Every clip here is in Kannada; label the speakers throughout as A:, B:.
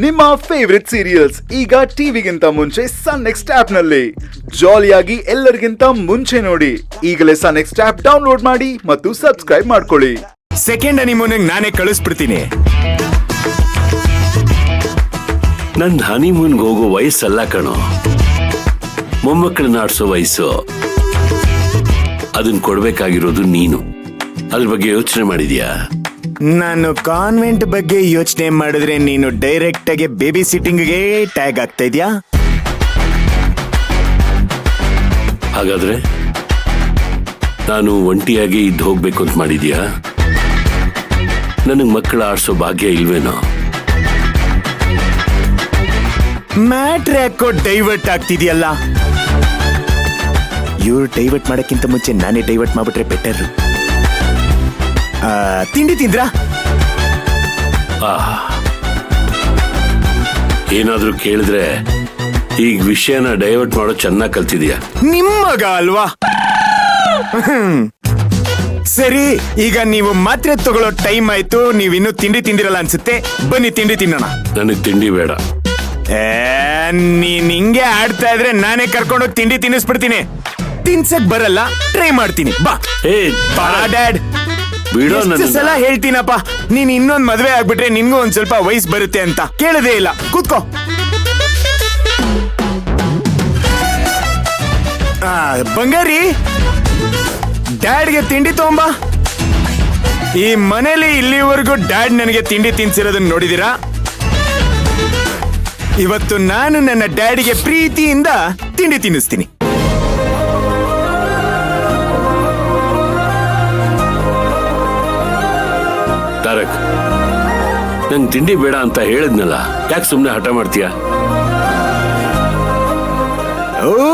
A: ನಿಮ್ಮ ಫೇವರಿಟ್ ಸೀರಿಯಲ್ಸ್ ಈಗ ಟಿವಿಗಿಂತ ಮುಂಚೆ ಸನ್ ನೆಕ್ಸ್ಟ್ ಆಪ್ ನಲ್ಲಿ ಜಾಲಿಯಾಗಿ ಎಲ್ಲರಿಗಿಂತ ಮುಂಚೆ ನೋಡಿ. ಈಗಲೇ ಸನ್ ನೆಕ್ಸ್ಟ್ ಆಪ್ ಡೌನ್ಲೋಡ್ ಮಾಡಿ ಮತ್ತು ಸಬ್ಸ್ಕ್ರೈಬ್ ಮಾಡ್ಕೊಳ್ಳಿ.
B: ಸೆಕೆಂಡ್ ಹನಿಮೂನಿಗೆ ನಾನೇ ಕಳಿಸ್ಬಿಡ್ತೀನಿ.
C: ನನ್ ಹನಿಮೂನ್ಗೆ ಹೋಗೋ ವಯಸ್ಸಲ್ಲ ಕಣೋ, ಮೊಮ್ಮಕ್ಕಳನ್ನ ಆಡ್ಸೋ ವಯಸ್ಸು. ಅದನ್ನ ಕೊಡ್ಬೇಕಾಗಿರೋದು ನೀನು. ಅದ್ರ ಬಗ್ಗೆ ಯೋಚನೆ ಮಾಡಿದ್ಯಾ?
B: ನಾನು ಕಾನ್ವೆಂಟ್ ಬಗ್ಗೆ ಯೋಚನೆ ಮಾಡಿದ್ರೆ ನೀನು ಡೈರೆಕ್ಟ್ ಆಗಿ ಬೇಬಿ ಸಿಟ್ಟಿಂಗ್ಗೆ ಟ್ಯಾಗ್ ಆಗ್ತಾ ಇದ್ಯಾ?
C: ಹಾಗಾದ್ರೆ ನಾನು ಒಂಟಿಯಾಗಿ ಇದ್ದು ಹೋಗ್ಬೇಕು ಅಂತ ಮಾಡಿದ್ಯಾ? ನನಗ್ ಮಕ್ಕಳ ಆಡ್ಸೋ ಭಾಗ್ಯ ಇಲ್ವೇನೋ?
B: ಮ್ಯಾಟ್ರ್ ಯಾಕೋ ಡೈವರ್ಟ್ ಆಗ್ತಿದ್ಯಲ್ಲ? ಇವ್ರು ಡೈವರ್ಟ್ ಮಾಡಕ್ಕಿಂತ ಮುಂಚೆ ನಾನೇ ಡೈವರ್ಟ್ ಮಾಡ್ಬಿಟ್ರೆ ಬೆಟರ್. ತಿಂಡಿ ತಿಂದ್ರಾ?
C: ಏನಾದ್ರೂ ಕೇಳಿದ್ರೆ ಈಗ ವಿಷಯನ ಡೈವರ್ಟ್ ಮಾಡೋ ಚೆನ್ನಾಗಿ ಕಲ್ತಿದ್ಯಾ?
B: ನಿಮ್ಮಗ ಅಲ್ವಾ? ಸರಿ, ಈಗ ನೀವು ಮಾತ್ರೆ ತಗೊಳ್ಳೋ ಟೈಮ್ ಆಯ್ತು. ನೀವಿನ್ನೂ ತಿಂಡಿ ತಿಂದಿರಲ್ಲ ಅನ್ಸುತ್ತೆ. ಬನ್ನಿ ತಿಂಡಿ ತಿನ್ನೋಣ.
C: ನನಗ್ ತಿಂಡಿ ಬೇಡ.
B: ನೀನ್ ಹಿಂಗೆ ಆಡ್ತಾ ಇದ್ರೆ ನಾನೇ ಕರ್ಕೊಂಡೋಗಿ ತಿಂಡಿ ತಿನ್ನಿಸ್ಬಿಡ್ತೀನಿ. ತಿನ್ಸಕ್ ಬರಲ್ಲ, ಟ್ರೈ ಮಾಡ್ತೀನಿ. ಬಾ ಬಾ ಡ್ಯಾಡ್.
C: ಬಿಡೋ.
B: ಸಲ ಹೇಳ್ತೀನಪ್ಪ, ನೀನ್ ಇನ್ನೊಂದ್ ಮದ್ವೆ ಆಗ್ಬಿಟ್ರೆ ನಿನ್ಗೂ ಒಂದ್ ಸ್ವಲ್ಪ ವಯಸ್ಸು ಬರುತ್ತೆ ಅಂತ. ಕೇಳದೇ ಇಲ್ಲ. ಕೂತ್ಕೋ. ಬಂಗಾರಿ, ಡ್ಯಾಡ್ಗೆ ತಿಂಡಿ ತಗೊಂಬಾ. ಈ ಮನೇಲಿ ಇಲ್ಲಿವರೆಗೂ ಡ್ಯಾಡ್ ನನಗೆ ತಿಂಡಿ ತಿನ್ಸಿರೋದನ್ನ ನೋಡಿದೀರಾ? ಇವತ್ತು ನಾನು ನನ್ನ ಡ್ಯಾಡಿಗೆ ಪ್ರೀತಿಯಿಂದ ತಿಂಡಿ ತಿನ್ನಿಸ್ತೀನಿ.
C: ತಾರಕ್, ನಂಗೆ ತಿಂಡಿ ಬೇಡ ಅಂತ ಹೇಳಿದ್ನಲ್ಲ, ಯಾಕೆ ಸುಮ್ಮನೆ ಹಠ ಮಾಡ್ತೀಯ?
B: ಓ,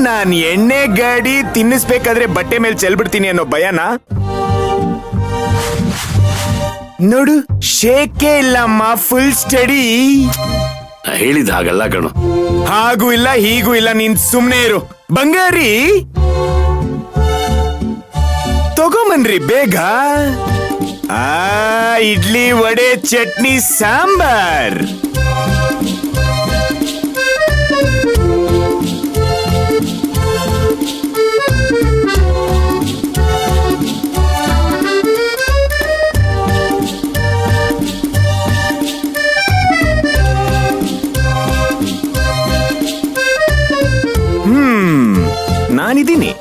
B: ನಾನ್ ಎಣ್ಣೆ ಗಾಡಿ ತಿನ್ನಿಸ್ಬೇಕಾದ್ರೆ ಬಟ್ಟೆ ಮೇಲೆ ಚೆಲ್ಬಿಡ್ತೀನಿ ಅನ್ನೋ ಭಯನ? ನೋಡು, ಶೇಕೆ ಇಲ್ಲಮ್ಮ, ಫುಲ್ ಸ್ಟಡಿ.
C: ಹೇಳಿದ ಹಾಗಲ್ಲ ಕಣೋ.
B: ಹಾಗೂ ಇಲ್ಲ ಹೀಗೂ ಇಲ್ಲ, ನೀನ್ ಸುಮ್ನೆ ಇರು. ಬಂಗಾರಿ, ತಗೊಂಬನ್ರಿ ಬೇಗ. ಇಡ್ಲಿ, ವಡೆ, ಚಟ್ನಿ, ಸಾಂಬಾರ್. ನಾನಿದ್ದೀನಿ.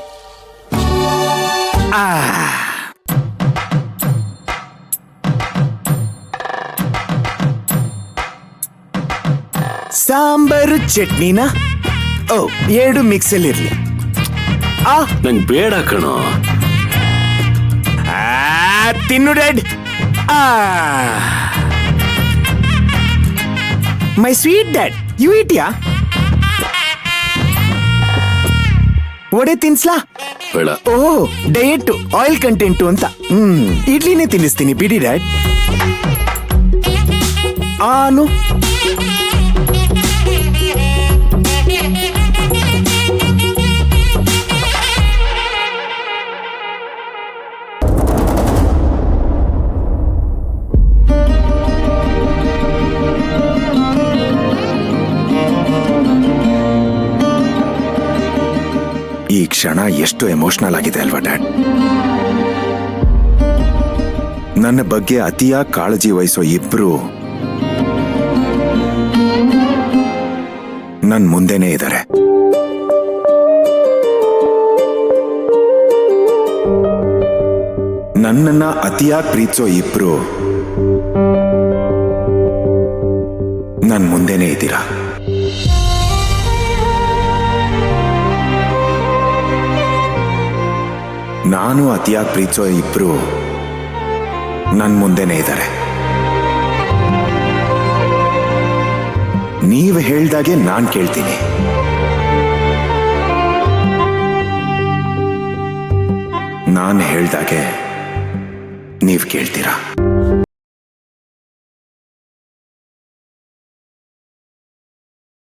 B: ಸಾಂಬಾರು ಚಟ್ನಿನ ಎರಡು ಮಿಕ್ಸ್ ಅಲ್ಲಿ ಇರ್ಲಿ.
C: ನಂಗೆ ಬೇಡ ಕಣೋ.
B: ತಿನ್ನು dad. My sweet dad, you ಈಟ್ಯಾ? ವಡೆ ತಿನ್ಸ್ಲಾ?
C: ಬೇಡ.
B: ಡಯಟ್, ಆಯಿಲ್ ಕಂಟೆಂಟು ಅಂತ. ಇಡ್ಲಿನೇ ತಿನ್ನಿಸ್ತೀನಿ, ಬಿಡಿ ಡ್ಯಾಡ್. ಆನು ಈ ಕ್ಷಣ ಎಷ್ಟು ಎಮೋಷನಲ್ ಆಗಿದೆ ಅಲ್ವಾ ಡ್ಯಾಡ್? ನನ್ನ ಬಗ್ಗೆ ಅತಿಯಾಗಿ ಕಾಳಜಿ ವಹಿಸೋ ಇಬ್ರು ನನ್ ಮುಂದೆನೇ ಇದ್ದಾರೆ. ನನ್ನನ್ನ ಅತಿಯಾಗಿ ಪ್ರೀತಿಸೋ ಇಬ್ರು ನನ್ ಮುಂದೆನೇ ಇದ್ದೀರಾ. ನಾನು ಅತಿಯಾಗಿ ಪ್ರೀತಿಸೋ ಇಬ್ರು ನನ್ ಮುಂದೆನೇ ಇದ್ದಾರೆ. ನೀವು ಹೇಳ್ದಾಗೆ ನಾನ್ ಕೇಳ್ತೀನಿ. ನಾನು ಹೇಳ್ದಾಗೆ ನೀವ್ ಕೇಳ್ತೀರಾ?